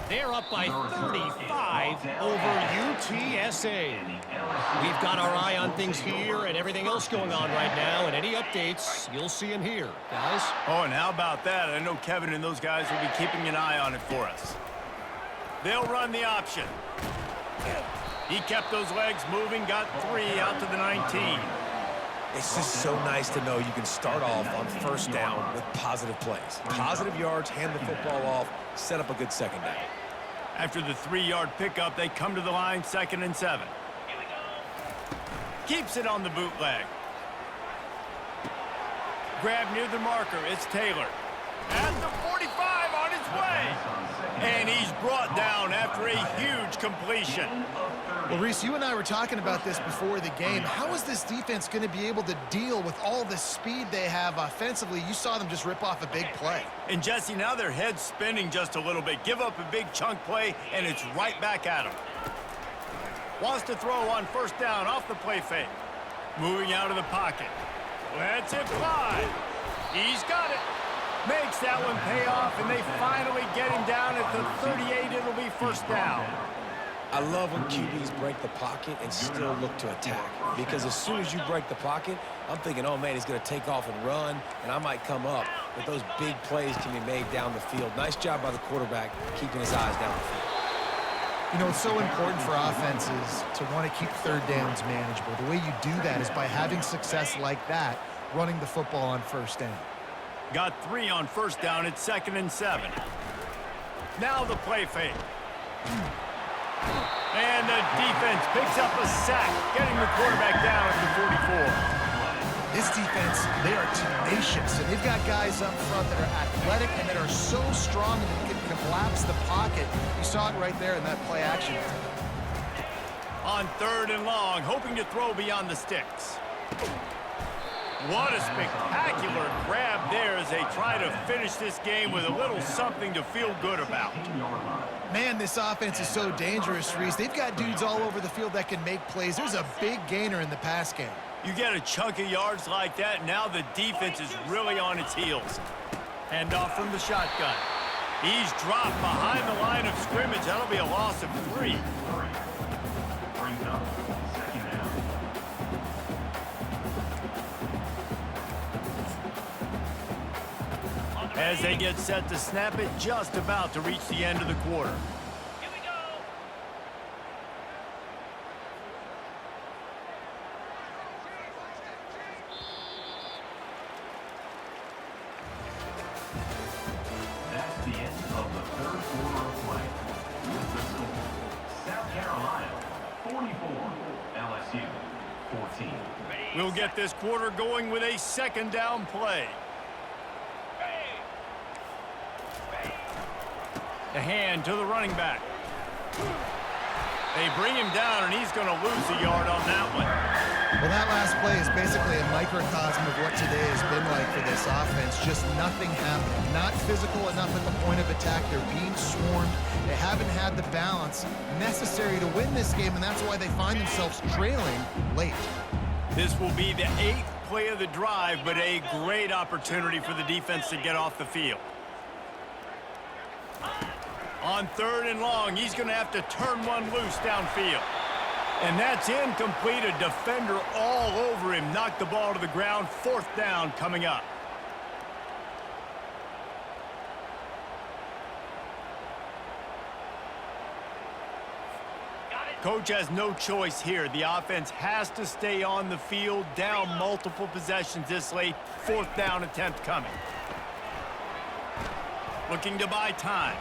They're up by 35 over UTSA. passing. We've got our eye on things here and everything else going on right now, and any updates you'll see in here, guys. Oh, and how about that? I know Kevin and those guys will be keeping an eye on it for us. They'll run the option. He kept those legs moving, got 3 out to the 19. It's just so nice to know you can start off on first down with positive plays. Positive yards, hand the football off, set up a good second down. After the 3-yard pickup, they come to the line, 2nd and 7. Keeps it on the bootleg. Grab near the marker, it's Taylor. At the 45 on his way. And he's brought down after a huge completion. Well, Reese, you and I were talking about this before the game. How is this defense going to be able to deal with all the speed they have offensively? You saw them just rip off a big play. And, Jesse, now their head's spinning just a little bit. Give up a big chunk play, and it's right back at them. Wants to throw on first down off the play fake. Moving out of the pocket. Lets it fly. He's got it. Makes that one pay off, and they finally get him down at the 38. It'll be first down. I love when QBs break the pocket and still look to attack. Because as soon as you break the pocket, I'm thinking, oh, man, he's going to take off and run, and I might come up. But those big plays can be made down the field. Nice job by the quarterback keeping his eyes down the field. You know, it's so important for offenses to want to keep third downs manageable. The way you do that is by having success like that, running the football on first down. Got 3 on first down at 2nd and 7. Now the play fake. And the defense picks up a sack, getting the quarterback down at the 44. This defense, they are tenacious, and they've got guys up front that are athletic and that are so strong that they can collapse the pocket. You saw it right there in that play action. On 3rd and long, hoping to throw beyond the sticks. What a spectacular grab there as they try to finish this game with a little something to feel good about. Man, this offense is so dangerous, Reese. They've got dudes all over the field that can make plays. There's a big gainer in the pass game. You get a chunk of yards like that, now the defense is really on its heels. Hand off from the shotgun. He's dropped behind the line of scrimmage. That'll be a loss of 3. As they get set to snap it, just about to reach the end of the quarter. Here we go. That's the end of the 3rd quarter of play. With the score, South Carolina 44, LSU 14. We'll get this quarter going with a 2nd down play. The hand to the running back. They bring him down, and he's going to lose a yard on that one. Well, that last play is basically a microcosm of what today has been like for this offense. Just nothing happening. Not physical enough at the point of attack. They're being swarmed. They haven't had the balance necessary to win this game, and that's why they find themselves trailing late. This will be the 8th play of the drive, but a great opportunity for the defense to get off the field. On 3rd and long, he's going to have to turn one loose downfield. And that's incomplete. A defender all over him. Knocked the ball to the ground. 4th down coming up. Coach has no choice here. The offense has to stay on the field, down multiple possessions this late. 4th down attempt coming. Looking to buy time.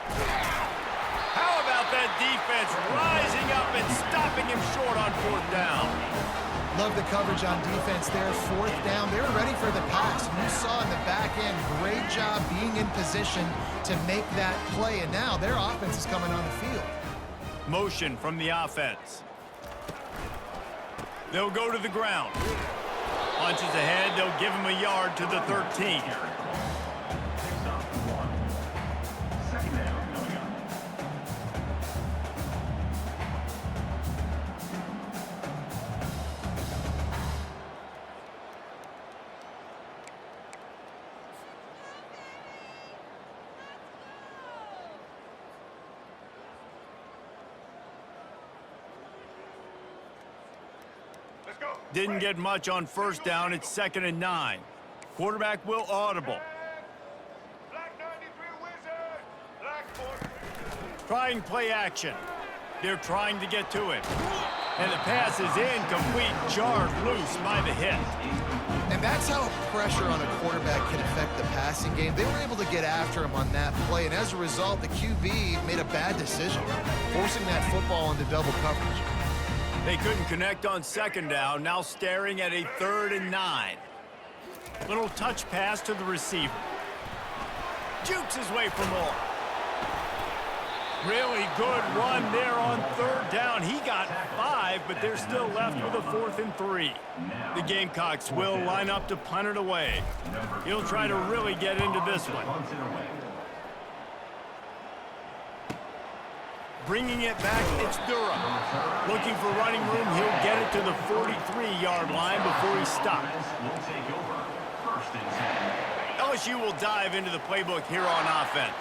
How about that defense rising up and stopping him short on 4th down? Love the coverage on defense there. 4th down. They were ready for the pass. And you saw in the back end, great job being in position to make that play. And now their offense is coming on the field. Motion from the offense. They'll go to the ground. Punches ahead. They'll give him a yard to the 13. Didn't get much on first down. It's 2nd and 9. Quarterback will audible. Trying play action. They're trying to get to it. And the pass is incomplete, jarred loose by the hit. And that's how pressure on a quarterback can affect the passing game. They were able to get after him on that play, and as a result, the QB made a bad decision, forcing that football into double coverage. They couldn't connect on 2nd down, now staring at a 3rd and 9. Little touch pass to the receiver. Jukes his way for more. Really good run there on 3rd down. He got 5, but they're still left with a 4th and 3. The Gamecocks will line up to punt it away. He'll try to really get into this one. Bringing it back, it's Durham. Looking for running room, he'll get it to the 43-yard line before he stops. LSU will dive into the playbook here on offense.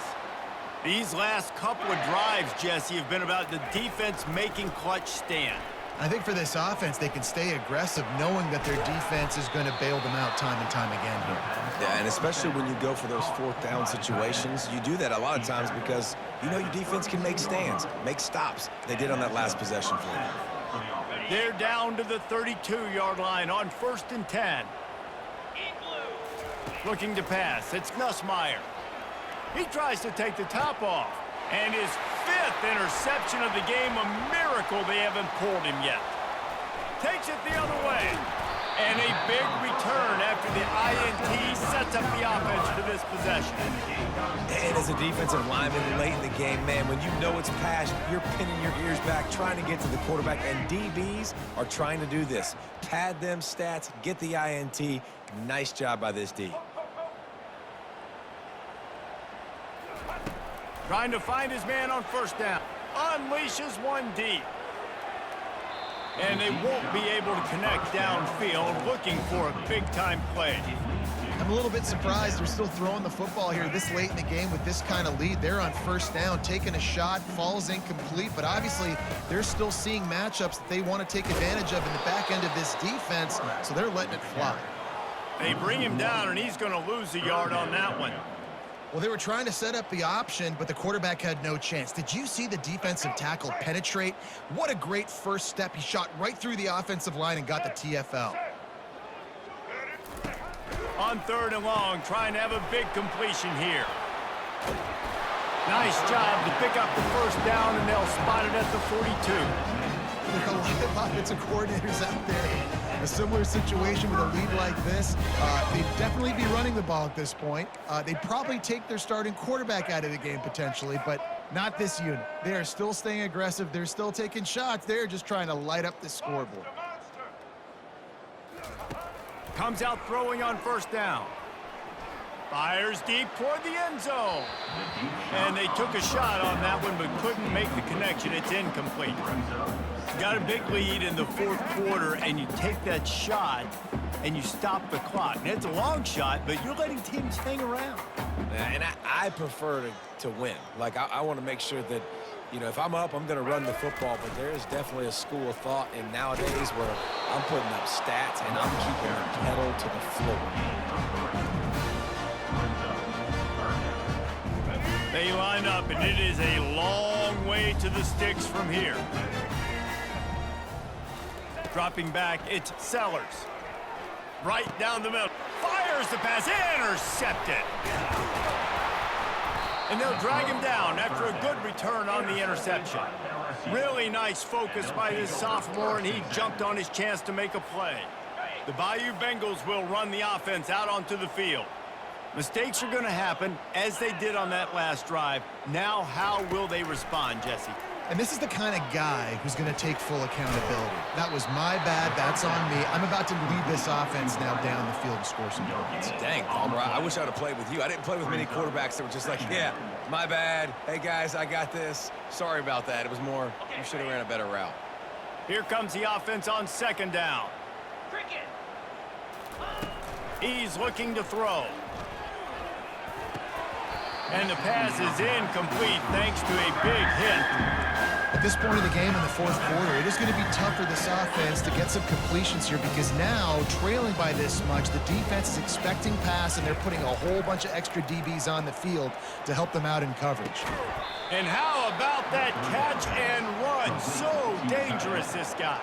These last couple of drives, Jesse, have been about the defense making clutch stand. I think for this offense, they can stay aggressive knowing that their defense is going to bail them out time and time again here. Yeah, and especially when you go for those 4th down situations, you do that a lot of times because you know your defense can make stands, make stops. They did on that last possession for you. They're down to the 32-yard line on 1st and 10. Looking to pass, it's Nussmeier. He tries to take the top off. And his 5th interception of the game, a miracle they haven't pulled him yet. Takes it the other way. And a big return after the INT sets up the offense for this possession. And as a defensive lineman late in the game, man, when you know it's pass, you're pinning your ears back, trying to get to the quarterback. And DBs are trying to do this. Pad them stats, get the INT. Nice job by this D. Trying to find his man on 1st down. Unleashes one deep. And they won't be able to connect downfield, looking for a big-time play. I'm a little bit surprised they're still throwing the football here this late in the game with this kind of lead. They're on 1st down, taking a shot, falls incomplete, but obviously they're still seeing matchups that they want to take advantage of in the back end of this defense, so they're letting it fly. They bring him down, and he's going to lose a yard on that one. Well, they were trying to set up the option, but the quarterback had no chance. Did you see the defensive tackle penetrate? What a great first step. He shot right through the offensive line and got the TFL. On 3rd and long, trying to have a big completion here. Nice job to pick up the 1st down, and they'll spot it at the 42. There are a lot of offensive coordinators out there. A similar situation with a lead like this, they'd definitely be running the ball at this point. They'd probably take their starting quarterback out of the game potentially, but not this unit. They are still staying aggressive. They're still taking shots. They're just trying to light up the scoreboard. Comes out throwing on 1st down. Fires deep toward the end zone. And they took a shot on that one, but couldn't make the connection. It's incomplete. Got a big lead in the 4th quarter, and you take that shot, and you stop the clock. And it's a long shot, but you're letting teams hang around. And I prefer to win. Like, I want to make sure that, you know, if I'm up, I'm going to run the football, but there is definitely a school of thought in nowadays where I'm putting up stats and I'm keeping the pedal to the floor. They line up, and it is a long way to the sticks from here. Dropping back, it's Sellers. Right down the middle. Fires the pass, intercepted. And they'll drag him down after a good return on the interception. Really nice focus by this sophomore, and he jumped on his chance to make a play. The Bayou Bengals will run the offense out onto the field. Mistakes are going to happen, as they did on that last drive. Now, how will they respond, Jesse? And this is the kind of guy who's going to take full accountability. That was my bad. That's on me. I'm about to lead this offense now down the field and score some points. Dang, Palmer, I wish I would have played with you. I didn't play with many quarterbacks that were just like, yeah, my bad. Hey, guys, I got this. Sorry about that. It was more, you should have ran a better route. Here comes the offense on 2nd down. He's looking to throw. And the pass is incomplete thanks to a big hit. this point of the game in the fourth quarter, it is going to be tough for this offense to get some completions here because now, trailing by this much, the defense is expecting pass, and they're putting a whole bunch of extra DBs on the field to help them out in coverage. And how about that catch and run? So dangerous, this guy.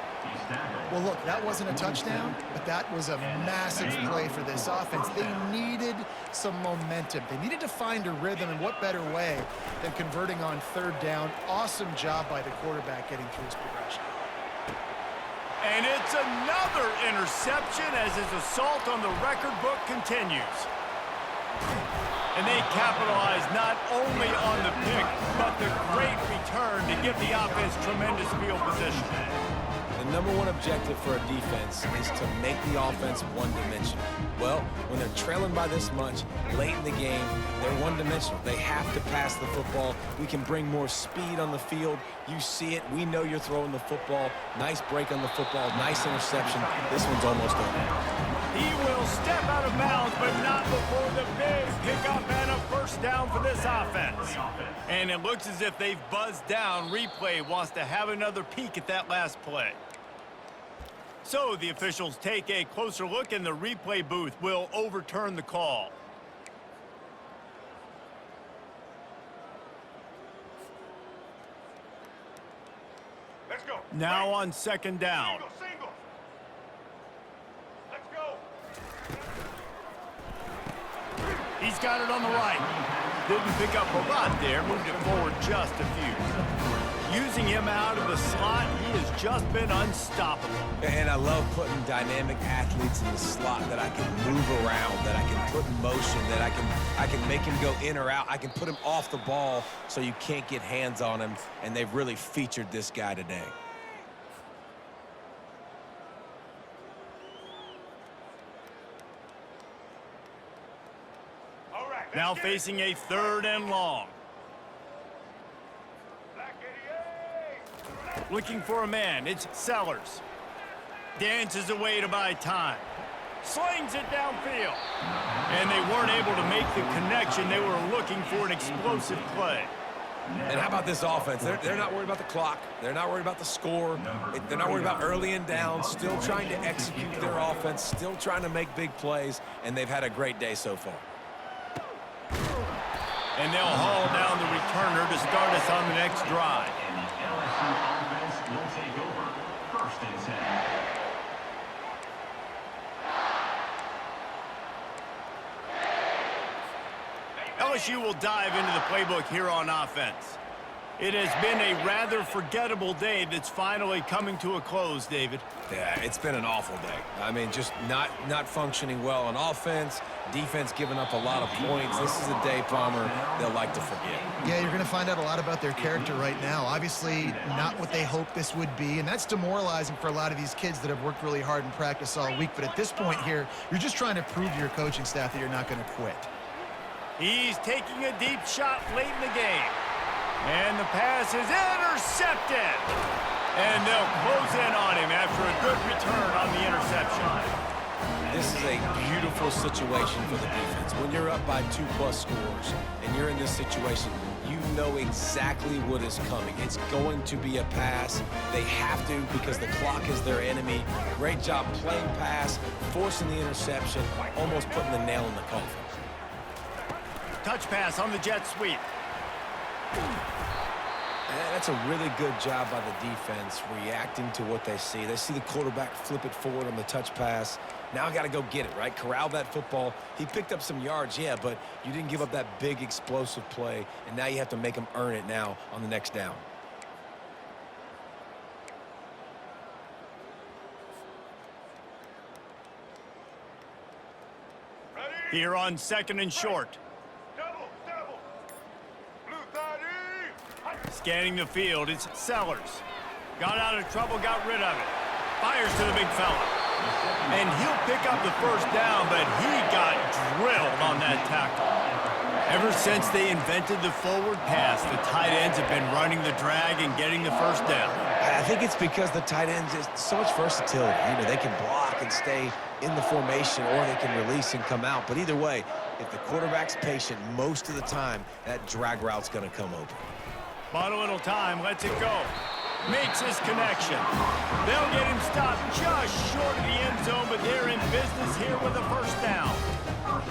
Well, look, that wasn't a touchdown, but that was a massive play for this offense. They needed some momentum. They needed to find a rhythm, and what better way than converting on third down. Awesome job by the quarterback getting through his progression. And it's another interception as his assault on the record book continues. And they capitalize not only on the pick, but the great return to give the offense tremendous field position. The number one objective for a defense is to make the offense one-dimensional. Well, when they're trailing by this much, late in the game, they're one-dimensional. They have to pass the football. We can bring more speed on the field. You see it. We know you're throwing the football. Nice break on the football. Nice interception. This one's almost over. He will step out of bounds, but not before the big pickup and a first down for this offense. And it looks as if they've buzzed down. Replay wants to have another peek at that last play. So the officials take a closer look, and the replay booth will overturn the call. Let's go. Now on second down. Single. Let's go. He's got it on the right. Didn't pick up a lot there. Moved it forward just a few. Using him out of the slot, he has just been unstoppable. And I love putting dynamic athletes in the slot that I can move around, that I can put in motion, that I can make him go in or out. I can put him off the ball so you can't get hands on him, and they've really featured this guy today. All right. Now facing a third and long. Looking for a man, it's Sellers. Dances away to buy time. Slings it downfield. And they weren't able to make the connection. They were looking for an explosive play. And how about this offense? They're not worried about the clock. They're not worried about the score. They're not worried about early and down. Still trying to execute their offense. Still trying to make big plays. And they've had a great day so far. And they'll haul down the returner to start us on the next drive. And the LSU offense will take over. 1st and 10. LSU will dive into the playbook here on offense. It has been a rather forgettable day that's finally coming to a close, David. Yeah, it's been an awful day. I mean, just not functioning well on offense, defense giving up a lot of points. This is a day, Palmer, they'll like to forget. Yeah, you're going to find out a lot about their character right now. Obviously, not what they hoped this would be, and that's demoralizing for a lot of these kids that have worked really hard in practice all week. But at this point here, you're just trying to prove to your coaching staff that you're not going to quit. He's taking a deep shot late in the game. And the pass is intercepted. And they'll close in on him after a good return on the interception. This is a beautiful situation for the defense. When you're up by 2+ scores and you're in this situation, you know exactly what is coming. It's going to be a pass. They have to because the clock is their enemy. Great job playing pass, forcing the interception, almost putting the nail in the coffin. Touch pass on the jet sweep. That's a really good job by the defense reacting to what they see. They see the quarterback flip it forward on the touch pass. Now I got to go get it, right? Corral that football. He picked up some yards, yeah, but you didn't give up that big explosive play, and now you have to make him earn it now on the next down. Here on 2nd and short. Double. Blue 30. Scanning the field, it's Sellers. Got out of trouble, got rid of it. Fires to the big fella. And he'll pick up the first down, but he got drilled on that tackle. Ever since they invented the forward pass, the tight ends have been running the drag and getting the first down. I think it's because the tight ends is so much versatility. You know, they can block and stay in the formation, or they can release and come out. But either way, if the quarterback's patient most of the time, that drag route's going to come open. Bought a little time, lets it go. makes his connection. They'll get him stopped just short of the end zone, but they're in business here with a first down.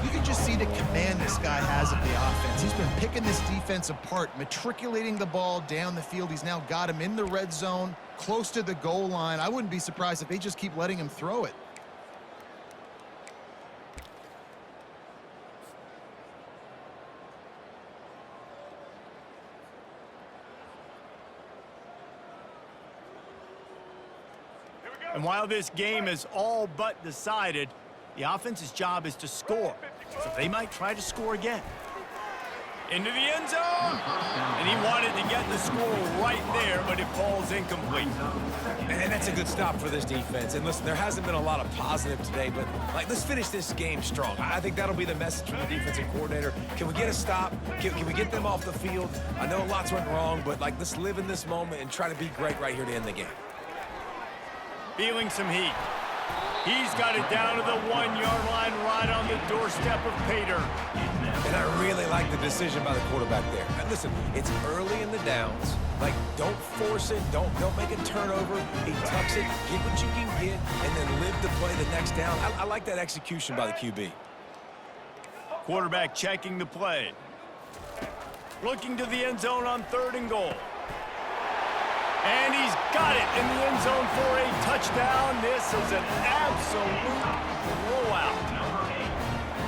You can just see the command this guy has of the offense. He's been picking this defense apart, matriculating the ball down the field. He's now got him in the red zone, close to the goal line. I wouldn't be surprised if they just keep letting him throw it. And while this game is all but decided, the offense's job is to score. So they might try to score again. Into the end zone. And he wanted to get the score right there, but it falls incomplete. And that's a good stop for this defense. And listen, there hasn't been a lot of positive today, but let's finish this game strong. I think that'll be the message from the defensive coordinator. Can we get a stop? Can we get them off the field? I know lots went wrong, but let's live in this moment and try to be great right here to end the game. Feeling some heat. He's got it down to the 1-yard line right on the doorstep of Pater. And I really like the decision by the quarterback there. And listen, it's early in the downs. Don't force it. Don't make a turnover. He tucks it, get what you can get, and then live to play the next down. I like that execution by the QB. Quarterback checking the play. Looking to the end zone on 3rd and goal. And he's got it in the end zone for a touchdown. This is an absolute blowout.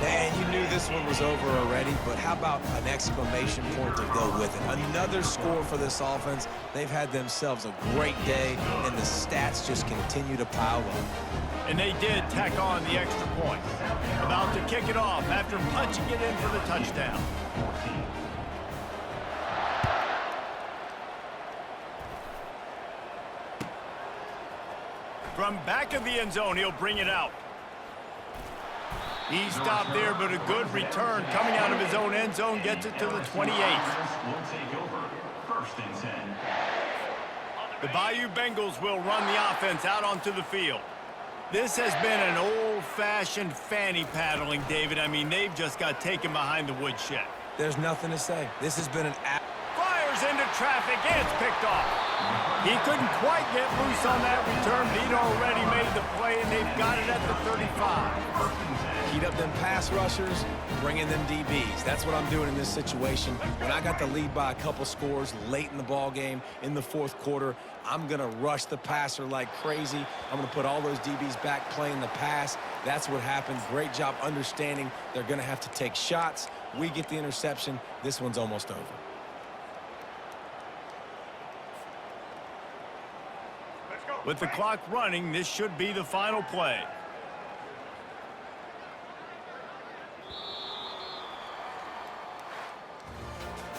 And you knew this one was over already, but how about an exclamation point to go with it? Another score for this offense. They've had themselves a great day, and the stats just continue to pile up. And they did tack on the extra point. About to kick it off after punching it in for the touchdown. From back of the end zone, he'll bring it out. He stopped there, but a good return coming out of his own end zone gets it to the 28. Will take over. 1st and 10. The Bayou Bengals will run the offense out onto the field. This has been an old-fashioned fanny paddling, David. I mean, they've just got taken behind the woodshed. There's nothing to say. This has been an Fires into traffic, and it's picked off. He couldn't quite get loose on that return, but he'd already made the play, and they've got it at the 35. Heat up them pass rushers, bring in them DBs. That's what I'm doing in this situation. When I got the lead by a couple scores late in the ball game, in the 4th quarter, I'm going to rush the passer like crazy. I'm going to put all those DBs back playing the pass. That's what happened. Great job understanding they're going to have to take shots. We get the interception. This one's almost over. With the clock running, this should be the final play.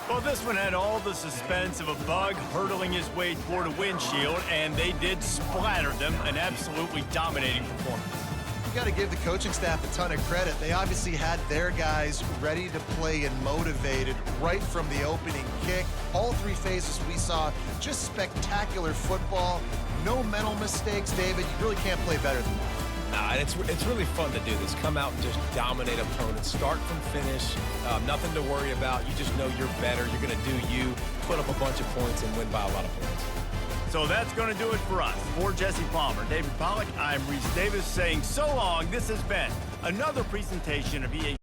Well, this one had all the suspense of a bug hurtling his way toward a windshield, and they did splatter them. An absolutely dominating performance. You got to give the coaching staff a ton of credit. They obviously had their guys ready to play and motivated right from the opening kick. All 3 phases we saw, just spectacular football. No mental mistakes, David. You really can't play better than that. Nah, it's really fun to do this. Come out and just dominate opponents. Start from finish. Nothing to worry about. You just know you're better. You're going to do you, put up a bunch of points, and win by a lot of points. So that's going to do it for us. For Jesse Palmer, David Pollack, I'm Reese Davis saying so long. This has been another presentation of EA.